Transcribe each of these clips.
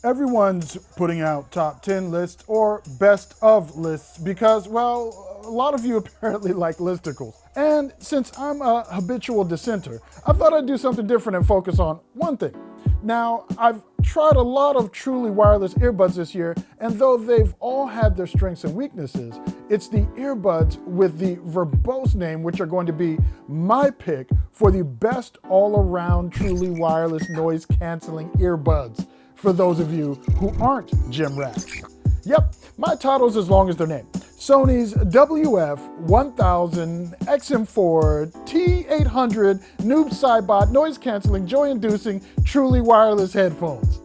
Everyone's putting out top 10 lists or best of lists because, well, a lot of you apparently like listicles. And since I'm a habitual dissenter, I thought I'd do something different and focus on one thing. Now, I've tried a lot of truly wireless earbuds this year, and though they've all had their strengths and weaknesses, it's the earbuds with the verbose name which are going to be my pick for the best all-around truly wireless noise-canceling earbuds for those of you who aren't gym rats. Yep, my title's as long as their name. Sony's WF-1000XM4 T800 Noob Sidebot noise-canceling, joy-inducing, truly wireless headphones.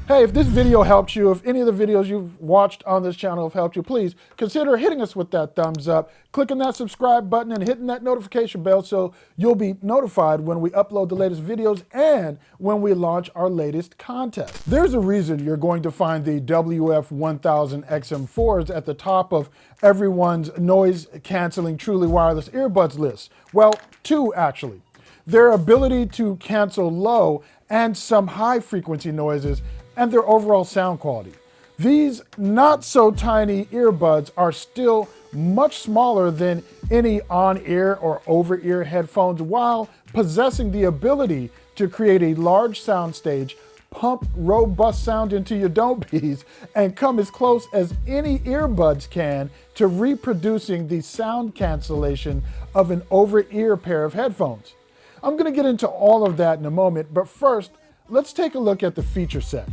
Hey, if this video helps you, if any of the videos you've watched on this channel have helped you, please consider hitting us with that thumbs up, clicking that subscribe button, and hitting that notification bell so you'll be notified when we upload the latest videos and when we launch our latest contest. There's a reason you're going to find the WF-1000XM4s at the top of everyone's noise-canceling, truly wireless earbuds list. Well, two actually. Their ability to cancel low and some high-frequency noises, and their overall sound quality. These not so tiny earbuds are still much smaller than any on-ear or over-ear headphones while possessing the ability to create a large soundstage, pump robust sound into your dome-piece, and come as close as any earbuds can to reproducing the sound cancellation of an over-ear pair of headphones. I'm going to get into all of that in a moment, but first, let's take a look at the feature set.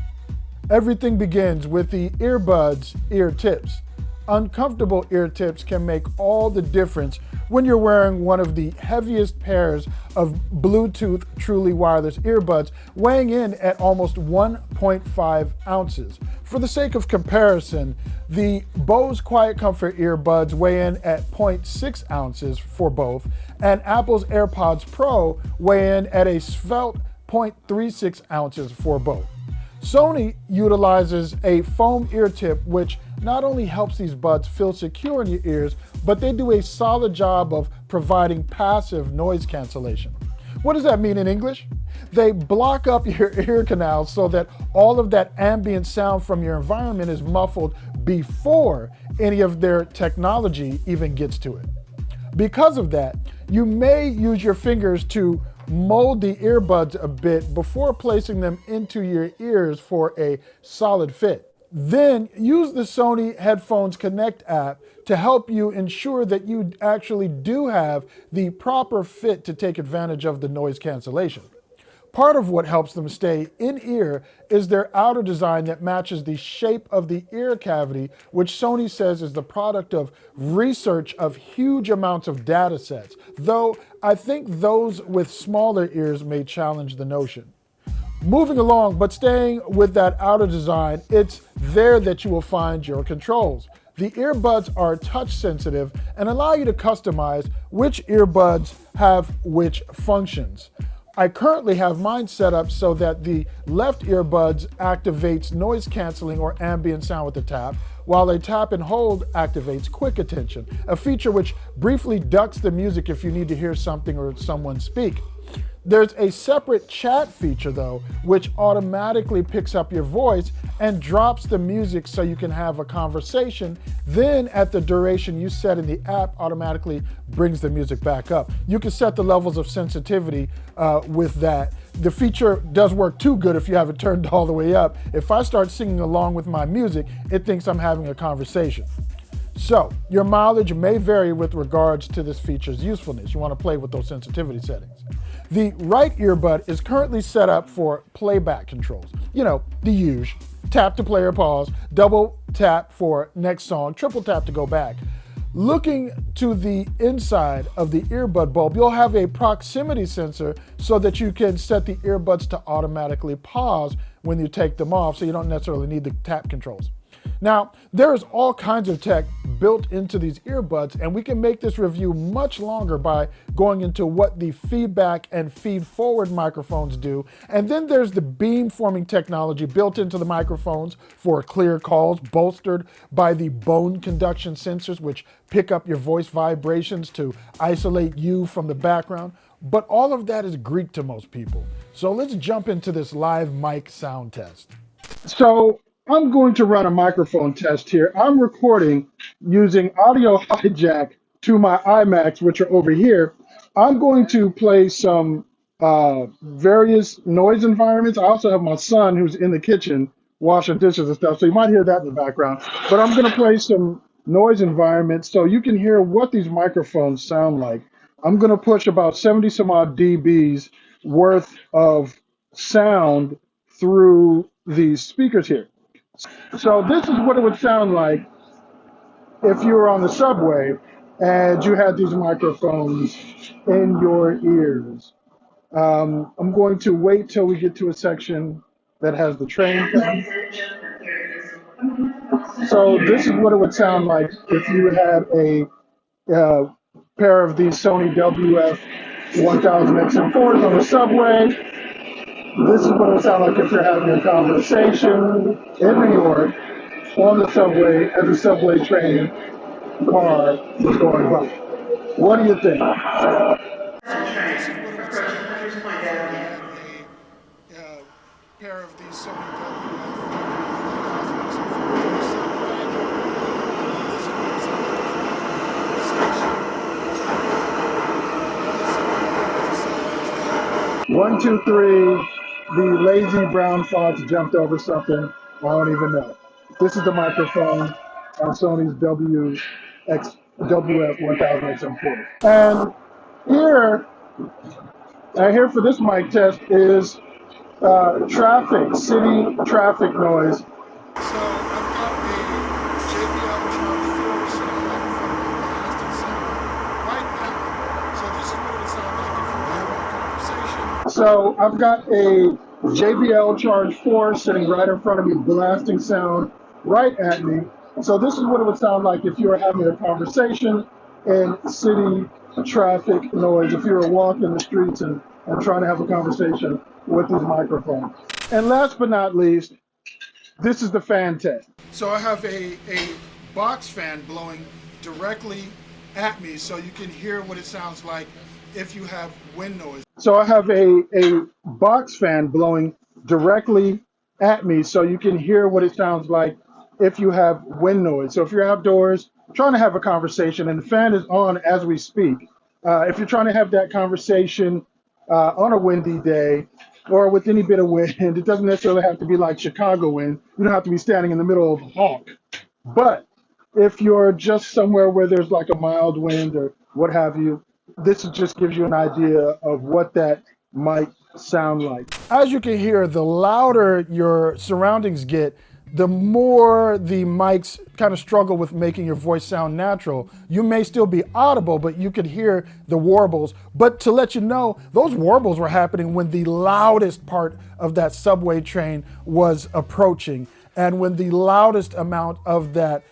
Everything begins with the earbuds ear tips. Uncomfortable ear tips can make all the difference when you're wearing one of the heaviest pairs of Bluetooth truly wireless earbuds, weighing in at almost 1.5 ounces. For the sake of comparison, the Bose Quiet Comfort earbuds weigh in at 0.6 ounces for both, and Apple's AirPods Pro weigh in at a svelte 0.36 ounces for both. Sony utilizes a foam ear tip which not only helps these buds feel secure in your ears, but they do a solid job of providing passive noise cancellation. What does that mean in English? They block up your ear canals so that all of that ambient sound from your environment is muffled before any of their technology even gets to it. Because of that, you may use your fingers to mold the earbuds a bit before placing them into your ears for a solid fit. Then use the Sony Headphones Connect app to help you ensure that you actually do have the proper fit to take advantage of the noise cancellation. Part of what helps them stay in-ear is their outer design that matches the shape of the ear cavity, which Sony says is the product of research of huge amounts of data sets, though I think those with smaller ears may challenge the notion. Moving along, but staying with that outer design, it's there that you will find your controls. The earbuds are touch sensitive and allow you to customize which earbuds have which functions. I currently have mine set up so that the left earbuds activates noise canceling or ambient sound with the tap, while a tap and hold activates quick attention, a feature which briefly ducks the music if you need to hear something or someone speak. There's a separate chat feature though, which automatically picks up your voice and drops the music so you can have a conversation. Then at the duration you set in the app, automatically brings the music back up. You can set the levels of sensitivity with that. The feature does work too good if you have it turned all the way up. If I start singing along with my music, it thinks I'm having a conversation. So your mileage may vary with regards to this feature's usefulness. You want to play with those sensitivity settings. The right earbud is currently set up for playback controls. You know, the usual. Tap to play or pause, double tap for next song, triple tap to go back. Looking to the inside of the earbud bulb, you'll have a proximity sensor so that you can set the earbuds to automatically pause when you take them off, so you don't necessarily need the tap controls. Now, there's all kinds of tech built into these earbuds, and we can make this review much longer by going into what the feedback and feed-forward microphones do. And then there's the beam-forming technology built into the microphones for clear calls, bolstered by the bone conduction sensors, which pick up your voice vibrations to isolate you from the background. but all of that is Greek to most people. So let's jump into this live mic sound test. So I'm going to run a microphone test here. I'm recording using audio hijack to my iMacs, which are over here. I'm going to play some various noise environments. I also have my son who's in the kitchen washing dishes and stuff, so you might hear that in the background. But I'm going to play some noise environments so you can hear what these microphones sound like. I'm going to push about 70 some odd dBs worth of sound through these speakers here. So this is what it would sound like if you were on the subway and you had these microphones in your ears. I'm going to wait till we get to a section that has the train. So this is what it would sound like if you had a pair of these Sony WF-1000XM4s on the subway. This is what it would sound like if you're having a conversation in New York on the subway as a subway train car was going by. What do you think? Pair of these Sony One, two, three. The lazy brown fox jumped over something. I don't even know. This is the microphone on Sony's WF-1000XM4. And here for this mic test is traffic, city traffic noise. So I've got a JBL Charge 4 sitting right in front of me, blasting sound right now. So this is what it would sound like if you were having a conversation. So I've got a JBL Charge 4 sitting right in front of me, blasting sound right at me. So this is what it would sound like if you were having a conversation in city traffic noise, if you were walking the streets and trying to have a conversation with these microphones. And last but not least, this is the fan test. So I have a box fan blowing directly at me so you can hear what it sounds like if you have wind noise. So I have a box fan blowing directly at me so you can hear what it sounds like if you have wind noise. So if you're outdoors trying to have a conversation and the fan is on as we speak, if you're trying to have that conversation on a windy day or with any bit of wind, it doesn't necessarily have to be like Chicago wind. You don't have to be standing in the middle of a honk. But if you're just somewhere where there's like a mild wind or what have you, this just gives you an idea of what that might sound like. As you can hear, the louder your surroundings get, the more the mics kind of struggle with making your voice sound natural. You may still be audible, but you could hear the warbles. But to let you know, those warbles were happening when the loudest part of that subway train was approaching, and when the loudest amount of that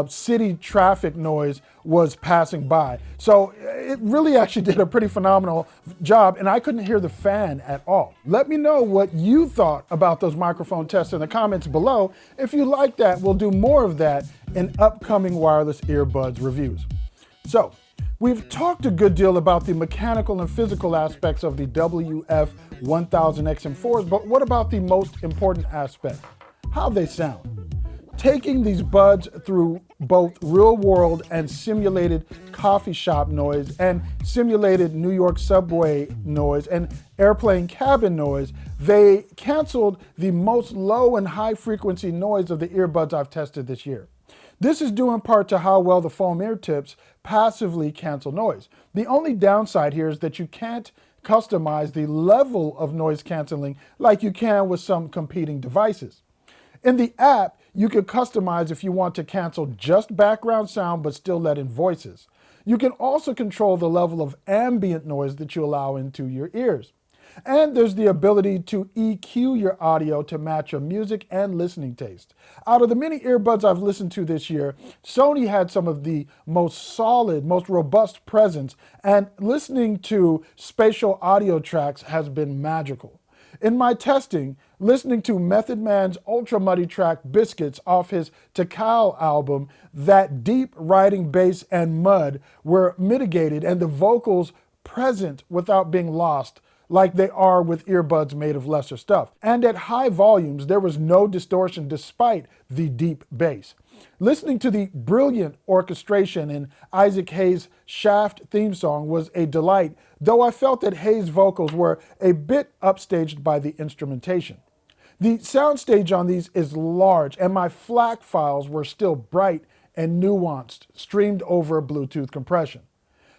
city traffic noise was passing by. So it really actually did a pretty phenomenal job, and I couldn't hear the fan at all. Let me know what you thought about those microphone tests in the comments below. If you like that, we'll do more of that in upcoming wireless earbuds reviews. So we've talked a good deal about the mechanical and physical aspects of the WF-1000XM4s, but what about the most important aspect? How they sound. Taking these buds through both real-world and simulated coffee shop noise and simulated New York subway noise and airplane cabin noise, they canceled the most low and high frequency noise of the earbuds I've tested this year. This is due in part to how well the foam ear tips passively cancel noise. The only downside here is that you can't customize the level of noise canceling like you can with some competing devices. In the app, you can customize if you want to cancel just background sound but still let in voices. You can also control the level of ambient noise that you allow into your ears. And there's the ability to EQ your audio to match your music and listening taste. Out of the many earbuds I've listened to this year, Sony had some of the most solid, most robust presence, and listening to spatial audio tracks has been magical. In my testing, listening to Method Man's Ultra Muddy track Biscuits off his Tshaka album, that deep riding bass and mud were mitigated and the vocals present without being lost like they are with earbuds made of lesser stuff. And at high volumes, there was no distortion despite the deep bass. Listening to the brilliant orchestration in Isaac Hayes' Shaft theme song was a delight, though I felt that Hayes' vocals were a bit upstaged by the instrumentation. The soundstage on these is large, and my FLAC files were still bright and nuanced, streamed over Bluetooth compression.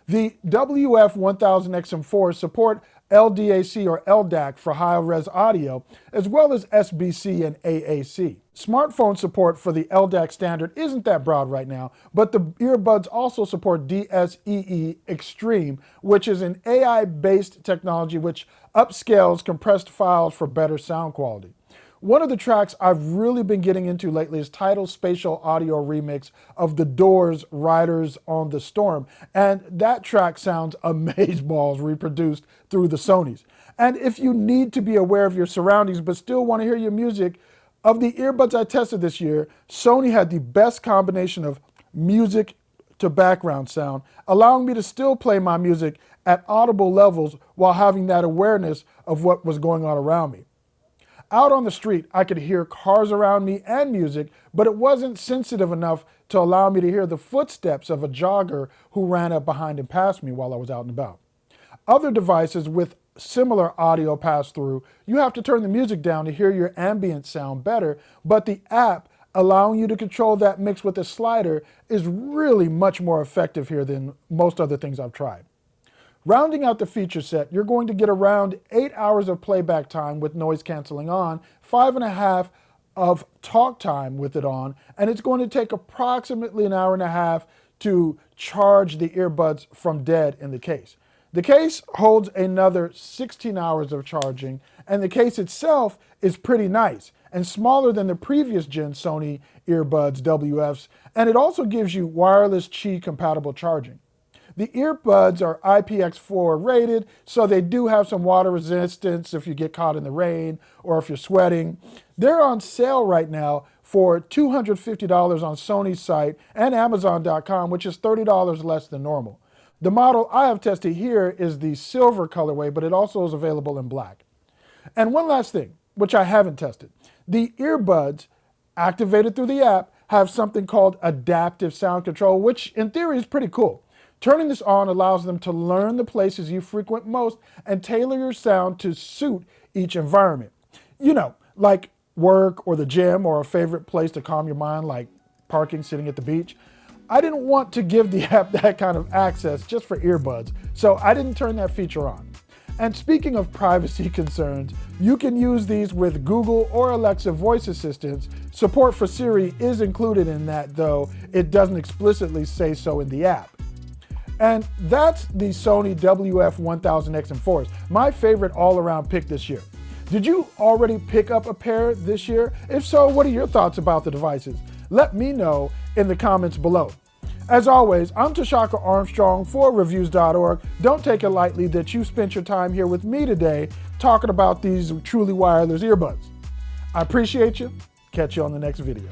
The WF-1000XM4 support LDAC or LDAC for high-res audio, as well as SBC and AAC. Smartphone support for the LDAC standard isn't that broad right now, but the earbuds also support DSEE Extreme, which is an AI-based technology which upscales compressed files for better sound quality. One of the tracks I've really been getting into lately is Tidal's spatial audio remix of The Doors' Riders on the Storm, and that track sounds amazeballs reproduced through the Sonys. And if you need to be aware of your surroundings but still want to hear your music, of the earbuds I tested this year, Sony had the best combination of music to background sound, allowing me to still play my music at audible levels while having that awareness of what was going on around me. Out on the street, I could hear cars around me and music, but it wasn't sensitive enough to allow me to hear the footsteps of a jogger who ran up behind and past me while I was out and about. Other devices with similar audio pass-through, you have to turn the music down to hear your ambient sound better, but the app allowing you to control that mix with a slider is really much more effective here than most other things I've tried. Rounding out the feature set, you're going to get around 8 hours of playback time with noise canceling on, 5.5 of talk time with it on, and it's going to take approximately an hour and a half to charge the earbuds from dead in the case. The case holds another 16 hours of charging, and the case itself is pretty nice and smaller than the previous gen Sony earbuds WFs, and it also gives you wireless Qi compatible charging. The earbuds are IPX4 rated, so they do have some water resistance if you get caught in the rain or if you're sweating. They're on sale right now for $250 on Sony's site and Amazon.com, which is $30 less than normal. The model I have tested here is the silver colorway, but it also is available in black. And one last thing, which I haven't tested. The earbuds, activated through the app, have something called adaptive sound control, which in theory is pretty cool. Turning this on allows them to learn the places you frequent most and tailor your sound to suit each environment. You know, like work or the gym or a favorite place to calm your mind, like parking, sitting at the beach. I didn't want to give the app that kind of access just for earbuds, so I didn't turn that feature on. And speaking of privacy concerns, you can use these with Google or Alexa voice assistants. Support for Siri is included in that, though it doesn't explicitly say so in the app. And that's the Sony WF-1000XM4s, my favorite all-around pick this year. Did you already pick up a pair this year? If so, what are your thoughts about the devices? Let me know in the comments below. As always, I'm Tshaka Armstrong for Reviews.org. Don't take it lightly that you spent your time here with me today talking about these truly wireless earbuds. I appreciate you. Catch you on the next video.